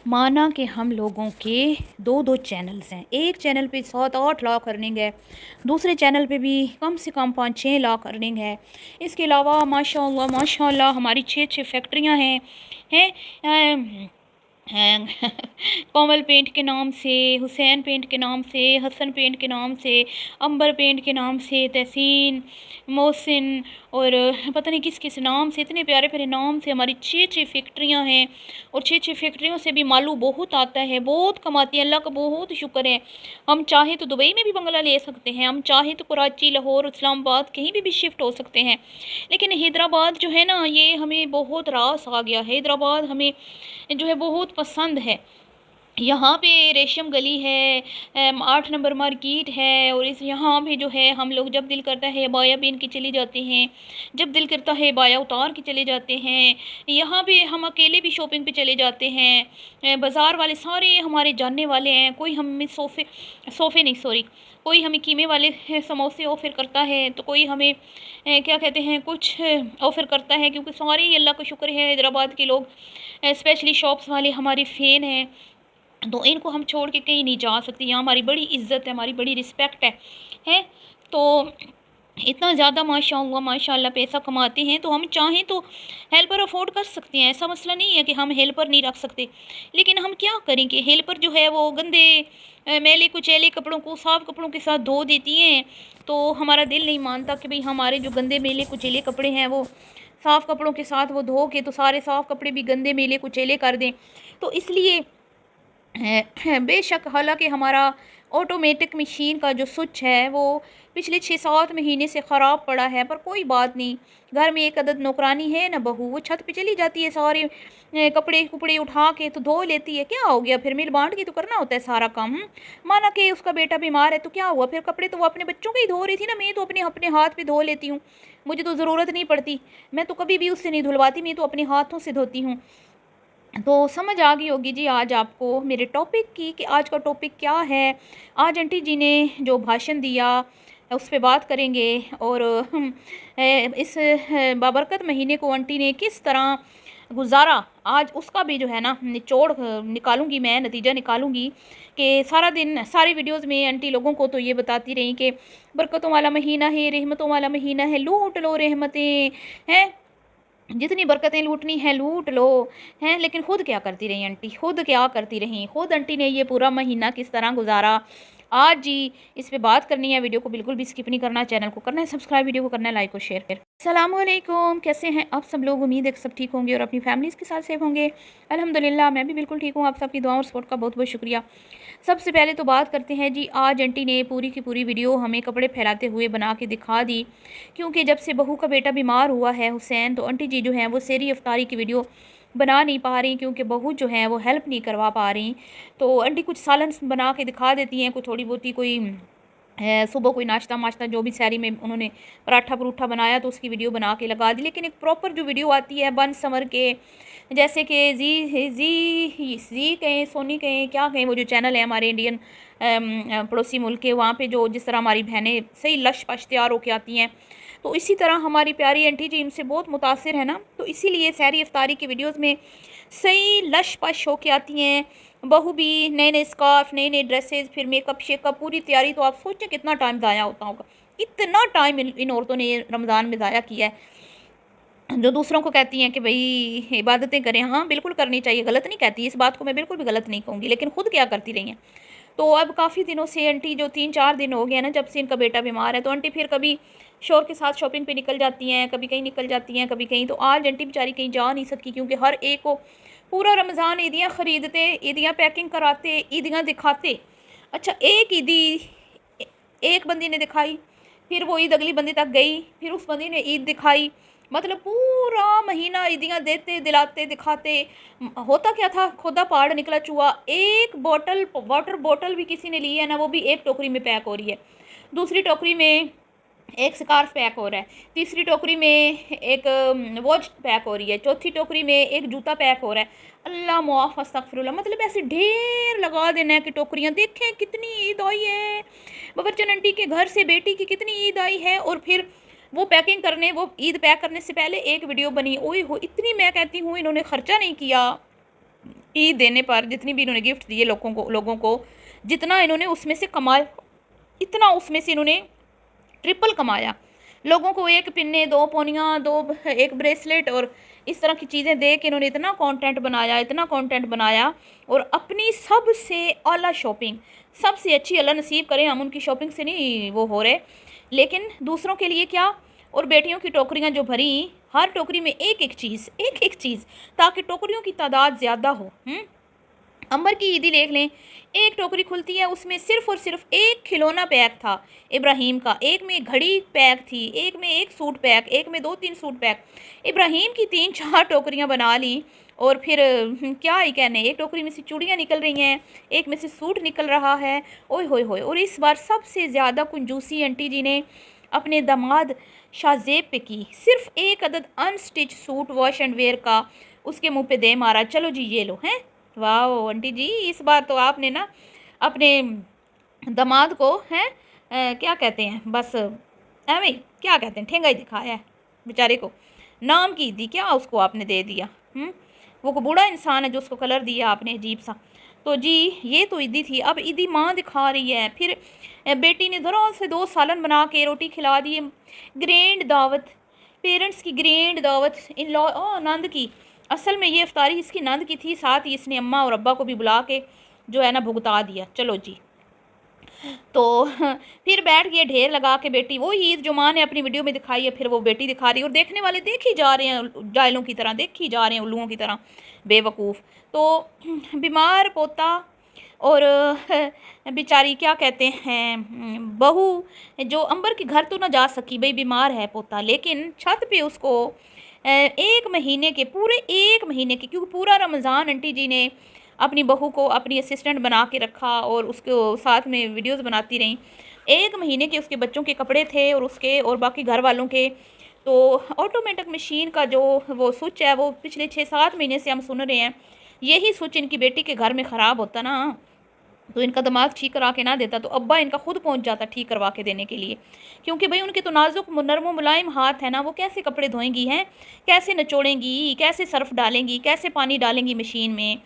माना कि हम लोगों के दो दो चैनल्स हैं। एक चैनल पे 7-8 लाख अर्निंग है, दूसरे चैनल पे भी कम से कम 5-6 लाख अर्निंग है। इसके अलावा माशाल्लाह माशाल्लाह हमारी 6-6 फैक्ट्रियां हैं कोमल पेंट के नाम से, हुसैन पेंट के नाम से, हसन पेंट के नाम से, अंबर पेंट के नाम से, तहसीन, मोहसिन और पता नहीं किस किस नाम से, इतने प्यारे प्यारे नाम से हमारी 6-6 फैक्ट्रियां हैं। और 6-6 फैक्ट्रियों से भी मालू बहुत आता है, बहुत कमाती है। अल्लाह का बहुत शुक्र है। हम चाहें तो दुबई में भी बंगला ले सकते हैं, हम चाहें तो कराची, लाहौर, इस्लामाबाद कहीं भी शिफ्ट हो सकते हैं। लेकिन हैदराबाद जो है ना, ये हमें बहुत रास आ गया। हैदराबाद हमें जो है बहुत पसंद है। यहाँ पे रेशम गली है, 8 नंबर मार्केट है, और इस यहाँ पे जो है हम लोग जब दिल करता है बाया पहन के चले जाते हैं, जब दिल करता है बाया उतार के चले जाते हैं। यहाँ पे हम अकेले भी शॉपिंग पे चले जाते हैं। बाज़ार वाले सारे हमारे जानने वाले हैं। कोई हमें सोफ़े नहीं सॉरी, कोई हमें कीमे वाले समोसे ऑफ़र करता है, तो कोई हमें क्या कहते हैं कुछ ऑफ़र करता है, क्योंकि सारे ही अल्लाह का शुक्र है हैदराबाद के लोग स्पेशली शॉप्स वाले हमारे फ़ैन हैं। तो इनको हम छोड़ के कहीं नहीं जा सकते। यहाँ हमारी बड़ी इज़्ज़त है, हमारी बड़ी रिस्पेक्ट है। तो इतना ज़्यादा माशाअल्लाह माशाअल्लाह पैसा कमाते हैं, तो हम चाहें तो हेल्पर अफोर्ड कर सकते हैं। ऐसा मसला नहीं है कि हम हेल्पर नहीं रख सकते। लेकिन हम क्या करें कि हेल्पर जो है वो गंदे मैले कुचैले कपड़ों को साफ़ कपड़ों के साथ धो देती हैं। तो हमारा दिल नहीं मानता कि भाई हमारे जो गंदे मैले कुचैले कपड़े हैं वो साफ़ कपड़ों के साथ वो धो के तो सारे साफ़ कपड़े भी गंदे मैले कुचैले कर दें। तो इसलिए बेशक हालांकि हमारा ऑटोमेटिक मशीन का जो स्विच है वो पिछले 6-7 महीने से ख़राब पड़ा है, पर कोई बात नहीं। घर में एक अदद नौकरानी है ना बहू, वो छत पे चली जाती है, सारे कपड़े कुपड़े उठा के तो धो लेती है। क्या हो गया फिर, मिल बांट के तो करना होता है सारा काम। माना कि उसका बेटा बीमार है तो क्या हुआ फिर, कपड़े तो वो अपने बच्चों के ही धो रही थी ना, मैं तो अपने अपने हाथ पे धो लेती हूँ। मुझे तो ज़रूरत नहीं पड़ती, मैं तो कभी भी उससे नहीं धुलवाती, मैं तो अपने हाथों से धोती हूँ। तो समझ आ गई होगी जी आज आपको मेरे टॉपिक की कि आज का टॉपिक क्या है। आज आंटी जी ने जो भाषण दिया उस पे बात करेंगे। और इस बाबरकत महीने को आंटी ने किस तरह गुजारा, आज उसका भी जो है ना निचोड़ निकालूंगी, मैं नतीजा निकालूंगी। कि सारा दिन सारी वीडियोस में आंटी लोगों को तो ये बताती रही कि बरकतों वाला महीना है, रहमतों वाला महीना है, लूट लो रहमतें हैं, जितनी बरकतें लूटनी है लूट लो हैं। लेकिन खुद क्या करती रही आंटी, खुद क्या करती रही, खुद आंटी ने ये पूरा महीना किस तरह गुजारा, आज जी इस पे बात करनी है। वीडियो को बिल्कुल भी स्किप नहीं करना, चैनल को करना है सब्सक्राइब, वीडियो को करना है लाइक और शेयर। अस्सलामुअलैकुम, कैसे हैं आप सब लोग? उम्मीद है कि सब ठीक होंगे और अपनी फैमिलीज़ के साथ सेफ होंगे। अल्हम्दुलिल्लाह मैं भी बिल्कुल ठीक हूँ। आप सबकी दुआ और सपोर्ट का बहुत बहुत शुक्रिया। सबसे पहले तो बात करते हैं जी, आज आंटी ने पूरी की पूरी वीडियो हमें कपड़े फैलाते हुए बना के दिखा दी। क्योंकि जब से बहू का बेटा बीमार हुआ है हुसैन, तो आंटी जी जो हैं वो सेहरी इफ्तारी की वीडियो बना नहीं पा रही, क्योंकि बहू जो है वो हेल्प नहीं करवा पा रही। तो आंटी कुछ सालन बना के दिखा देती हैं, कुछ थोड़ी बहुती कोई सुबह कोई नाश्ता माश्ता जो भी सहरी में उन्होंने पराठा परूठा बनाया तो उसकी वीडियो बना के लगा दी। लेकिन एक प्रॉपर जो वीडियो आती है बन समर के, जैसे कि जी कहें, सोनी कहें, क्या कहें, वो जो चैनल है हमारे इंडियन पड़ोसी मुल्क के, वहाँ पे जो जिस तरह हमारी बहनें सही लश पश तैयार होकर आती हैं, तो इसी तरह हमारी प्यारी आंटी जी इनसे बहुत मुतासिर है ना, तो इसीलिए सहरी इफ्तारी की वीडियोज़ में सही लश पश होके आती हैं। बहू भी नए नए स्कार्फ, नए नए ड्रेसेस, फिर मेकअप शेकअप, पूरी तैयारी। तो आप सोचें कितना टाइम ज़ाया होता होगा, इतना टाइम इन औरतों ने रमज़ान में ज़ाया किया है। जो दूसरों को कहती हैं कि भाई इबादतें करें, हाँ बिल्कुल करनी चाहिए, गलत नहीं कहती, इस बात को मैं बिल्कुल भी गलत नहीं कहूँगी, लेकिन खुद क्या करती रही हैं। तो अब काफ़ी दिनों से आंटी जो 3-4 दिन हो गए ना जब से इनका बेटा बीमार है, तो आंटी फिर कभी शोर के साथ शॉपिंग पे निकल जाती हैं, कभी कहीं निकल जाती हैं, कभी कहीं। तो आज आंटी बेचारी कहीं जा नहीं सकी, क्योंकि हर एक को पूरा रमज़ान ईदियाँ ख़रीदते, ईदियाँ पैकिंग कराते, ईदियाँ दिखाते। अच्छा, एक ईदी एक बंदी ने दिखाई, फिर वो ईद अगली बंदी तक गई, फिर उस बंदी ने ईद दिखाई, मतलब पूरा महीना ईदियाँ देते दिलाते दिखाते। होता क्या था, खुदा पहाड़ निकला चूहा। एक बॉटल वाटर बॉटल भी किसी ने ली है ना, वो भी एक टोकरी में पैक हो रही है, दूसरी टोकरी में एक स्कार्फ पैक हो रहा है, तीसरी टोकरी में एक वॉच पैक हो रही है, चौथी टोकरी में एक जूता पैक हो रहा है। अल्लाह मुआफ़ अस्तगफिरुल्लाह, मतलब ऐसे ढेर लगा देना है कि टोकरियाँ देखें कितनी ईद आई है, बबरचन आंटी के घर से बेटी की कितनी ईद आई है। और फिर वो पैकिंग करने, वो ईद पैक करने से पहले एक वीडियो बनी, ओए हो इतनी, मैं कहती हूँ इन्होंने ख़र्चा नहीं किया, ईद देने पर जितनी भी इन्होंने गिफ्ट दिए लोगों को जितना इन्होंने उसमें से कमाया, इतना उसमें से इन्होंने ट्रिपल कमाया। लोगों को एक पिन्ने, दो पोनियाँ, दो एक ब्रेसलेट और इस तरह की चीज़ें दे के इन्होंने इतना कंटेंट बनाया, इतना कंटेंट बनाया। और अपनी सबसे आला शॉपिंग, सबसे अच्छी, अल्लाह नसीब करें हम उनकी शॉपिंग से नहीं वो हो रहे, लेकिन दूसरों के लिए क्या। और बेटियों की टोकरियां जो भरी, हर टोकरी में एक एक चीज़, ताकि टोकरियों की तादाद ज़्यादा हो। अंबर की ईदी देख लें, एक टोकरी खुलती है, उसमें सिर्फ और सिर्फ एक खिलौना पैक था इब्राहिम का, एक में घड़ी पैक थी, एक में एक सूट पैक, एक में 2-3 सूट पैक। इब्राहिम की 3-4 टोकरियां बना ली। और फिर क्या ही कहने, एक टोकरी में से चूड़ियाँ निकल रही हैं, एक में से सूट निकल रहा है। ओए होए होए। और इस बार सबसे ज़्यादा कंजूसी आंटी जी ने अपने दामाद शाहजेब पे की। सिर्फ एक अदद unstitch suit wash and wear का उसके मुंह पे दे मारा, चलो जी ये लो। हैं, वाह आंटी जी, इस बार तो आपने ना अपने दामाद को हैं क्या कहते हैं, बस एवं क्या कहते हैं, ठेंगा ही दिखाया है बेचारे को। नाम की ईदी क्या उसको आपने दे दिया। वो को बूढ़ा इंसान है जो उसको कलर दिया आपने अजीब सा। तो जी ये तो ईदी थी। अब ईदी माँ दिखा रही है। फिर बेटी ने ज़रा से 2 सालन बना के रोटी खिला दी। ग्रैंड दावत, पेरेंट्स की ग्रैंड दावत, इन लॉ नंद की। असल में ये इफ्तारी इसकी नंद की थी, साथ ही इसने अम्मा और अब्बा को भी बुला के जो है ना भुगता दिया। चलो जी, तो फिर बैठ गए ढेर लगा के बेटी, वो ईद जो माँ ने अपनी वीडियो में दिखाई है, फिर वो बेटी दिखा रही है। और देखने वाले देख ही जा रहे हैं, जायलों की तरह देखी जा रहे हैं, उल्लुओं की तरह बेवकूफ़। तो बीमार पोता और बेचारी क्या कहते हैं बहू, जो अंबर के घर तो ना जा सकी, भाई बीमार है पोता, लेकिन छत पे उसको 1 महीने के, पूरे 1 महीने के, क्योंकि पूरा रमज़ान आंटी जी ने अपनी बहू को अपनी असिस्टेंट बना के रखा और उसको साथ में वीडियोस बनाती रहीं। 1 महीने के उसके बच्चों के कपड़े थे और उसके और बाकी घर वालों के। तो ऑटोमेटिक मशीन का जो वो स्विच है, वो पिछले 6-7 महीने से हम सुन रहे हैं, यही स्विच इनकी बेटी के घर में ख़राब होता ना, तो इनका दिमाग ठीक करा के ना देता, तो अब्बा इनका खुद पहुंच जाता ठीक करवा के देने के लिए। क्योंकि भाई उनके तो नाजुक नरम मुलायम हाथ है ना, वो कैसे कपड़े धोएंगी हैं, कैसे निचोड़ेंगी, कैसे सर्फ डालेंगी, कैसे पानी डालेंगी मशीन में।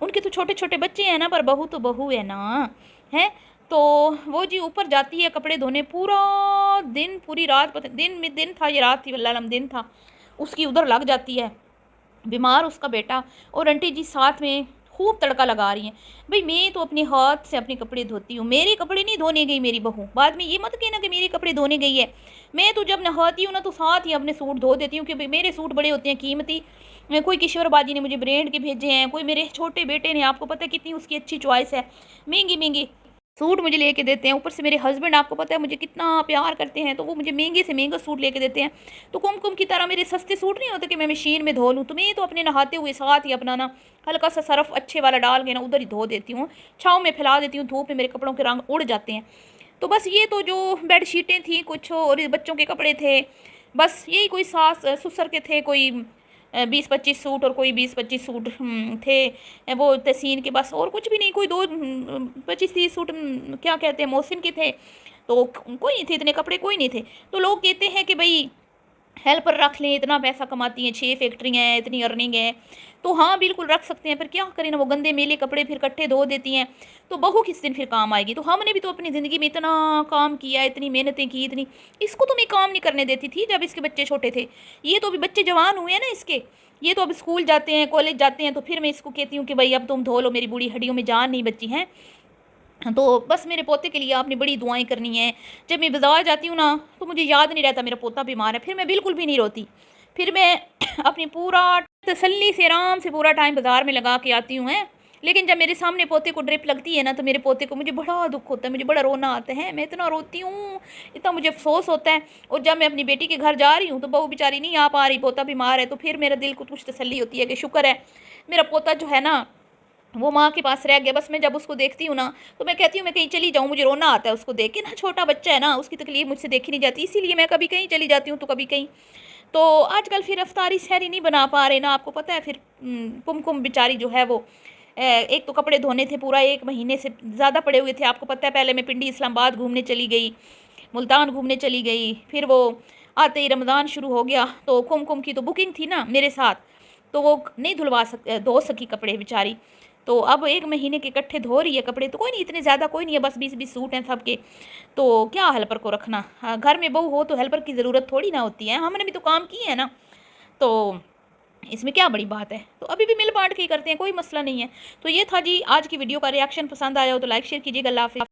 उनके तो छोटे छोटे बच्चे हैं ना, पर बहू तो बहू है ना, है। तो वो जी ऊपर जाती है कपड़े धोने, पूरा दिन पूरी रात, पता दिन में दिन था, ये रात थी वल्लाह दिन था, उसकी उधर लग जाती है। बीमार उसका बेटा और आंटी जी साथ में खूब तड़का लगा रही हैं। भाई मैं तो अपने हाथ से अपने कपड़े धोती हूँ, मेरे कपड़े नहीं धोने गई मेरी बहू। बाद में ये मत कहना कि मेरे कपड़े धोने गई है। मैं तो जब नहाती हूँ ना, तो साथ ही अपने सूट धो देती हूँ, क्योंकि मेरे सूट बड़े होते हैं कीमती। कोई किशोर बाजी ने मुझे ब्रांड के भेजे हैं, कोई मेरे छोटे बेटे ने, आपको पता है कितनी उसकी अच्छी चॉइस है, महंगी महंगी सूट मुझे लेके देते हैं। ऊपर से मेरे हस्बैंड आपको पता है मुझे कितना प्यार करते हैं, तो वो मुझे महंगे से महंगा सूट लेके देते हैं। तो कुमकुम की तरह मेरे सस्ते सूट नहीं होते कि मैं मशीन में धो लूँ, तो मैं तो अपने नहाते हुए साथ ही अपना ना हल्का सा सर्फ अच्छे वाला डाल के ना उधर ही धो देती हूँ, छाँव में फैला देती हूँ, धूप में मेरे कपड़ों के रंग उड़ जाते हैं। तो बस ये तो जो बेड शीटें थी कुछ और बच्चों के कपड़े थे, बस यही कोई सास ससुर के थे, कोई 20-25 सूट और कोई 20-25 सूट थे वो तहसीन के, बस और कुछ भी नहीं। कोई 25-30 सूट क्या कहते हैं मोहसिन के थे, तो कोई नहीं थे, इतने कपड़े कोई नहीं थे। तो लोग कहते हैं कि भाई हेल्पर रख लें, इतना पैसा कमाती हैं, 6 फैक्ट्रियाँ हैं, इतनी अर्निंग है, तो हाँ बिल्कुल रख सकते हैं, पर क्या करें ना, वो गंदे मेले कपड़े फिर इकट्ठे धो देती हैं, तो बहू किस दिन फिर काम आएगी। तो हमने भी तो अपनी ज़िंदगी में इतना काम किया, इतनी मेहनतें की, इतनी, इसको तो मैं काम नहीं करने देती थी जब इसके बच्चे छोटे थे। ये तो अभी बच्चे जवान हुए हैं ना इसके, ये तो अब स्कूल जाते हैं, कॉलेज जाते हैं, तो फिर मैं इसको कहती हूँ कि भाई अब तुम धो लो, मेरी बूढ़ी हड्डियों में जान नहीं बची हैं। तो बस मेरे पोते के लिए आपने बड़ी दुआएं करनी है। जब मैं बाज़ार जाती हूँ ना, तो मुझे याद नहीं रहता मेरा पोता बीमार है, फिर मैं बिल्कुल भी नहीं रोती। फिर मैं अपनी पूरा तसल्ली से आराम से पूरा टाइम बाज़ार में लगा के आती हूँ। हैं, लेकिन जब मेरे सामने पोते को ड्रिप लगती है ना, तो मेरे पोते को मुझे बड़ा दुख होता है, मुझे बड़ा रोना आता है, मैं इतना रोती हूँ, इतना मुझे अफसोस होता है। और जब मैं अपनी बेटी के घर जा रही हूँ, तो बहू बेचारी नहीं आ पा रही, पोता बीमार है, तो फिर मेरा दिल को कुछ तसल्ली होती है कि शुक्र है मेरा पोता जो है ना वो माँ के पास रह गया। बस मैं जब उसको देखती हूँ ना, तो मैं कहती हूँ मैं कहीं चली जाऊँ, मुझे रोना आता है उसको देख के ना, छोटा बच्चा है ना, उसकी तकलीफ मुझसे देखी नहीं जाती, इसीलिए मैं कभी कहीं चली जाती हूँ तो कभी कहीं। तो आजकल फिर अफ्तारी सहरी नहीं बना पा रहे ना, आपको पता है। फिर कुमकुम बेचारी जो है वो एक तो कपड़े धोने थे, पूरा 1 महीने से ज़्यादा पड़े हुए थे, आपको पता है। पहले मैं पिंडी इस्लामाबाद घूमने चली गई, मुल्तान घूमने चली गई, फिर वो आते ही रमज़ान शुरू हो गया, तो कुमकुम की तो बुकिंग थी ना मेरे साथ, तो वो नहीं धो सकी कपड़े बेचारी। तो अब 1 महीने के इकट्ठे धो रही है कपड़े। तो कोई नहीं, इतने ज़्यादा कोई नहीं है, बस 20-20 सूट हैं सबके। तो क्या हेल्पर को रखना, हाँ, घर में बहू हो तो हेल्पर की ज़रूरत थोड़ी ना होती है, हमने भी तो काम किए हैं ना। तो इसमें क्या बड़ी बात है, तो अभी भी मिल बांट के ही करते हैं, कोई मसला नहीं है। तो ये था जी आज की वीडियो का रिएक्शन। पसंद आया हो तो लाइक शेयर कीजिएगा। अल्लाह हाफ़िज़।